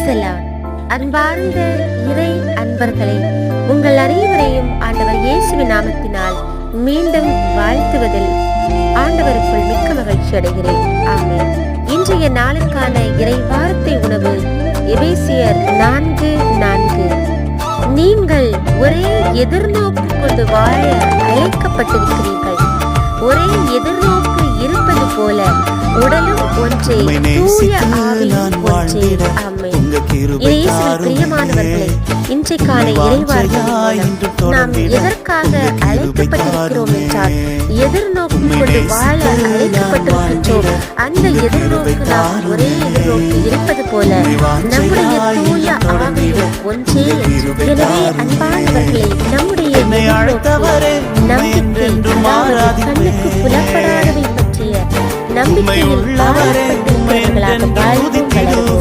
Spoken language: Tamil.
Praise the Lord. அன்பார்ந்த இறை அன்பர்களே, உங்கள் அனைவரையும் ஆண்டவர் இயேசுவின் நாமத்தினால் மீண்டும் வாழ்த்துவதில் ஆண்டவருக்குள் மிக்க மகிழ்ச்சி அடைகிறேன். ஆமென். இன்றைய நாளுக்கான இறை வார்த்தை உணவு எபேசியர் 4:4. நீங்கள் ஒரே எதிர்நோக்கு கொண்டு வாழ அழைக்கப்பட்டிருக்கிறீர்கள். ஒரே எதிர்நோக்கு இருப்பது போல உடலும் ஒன்றே, தூய ஆவியும் ஒன்றே. ஆமென். இயேசுவில் பிரியமானவர்களே, இன்றைக்கான இறைவார்த்தை நாம் எதற்காக அழைக்கப்பட்டிருக்கிறோம் என்றால், எதிர்நோக்கு கொண்டு வாழ அழைக்கப்பட்டிருக்கின்றோம். அந்த எதிர்நோக்கு நாம் ஒரே எதிர்நோக்கு இருப்பது போல நம்முடைய தூய ஆவியும் ஒன்றே. எனவே அன்பானவர்களே, நம்முடைய நம்பிக்கை, அதாவது கண்ணுக்கு புலப்படாதவை பற்றிய நம்பிக்கையில் ஆழப்பட்டிருக்கிறவர்களாக வாழ்வோம், வளருவோம்.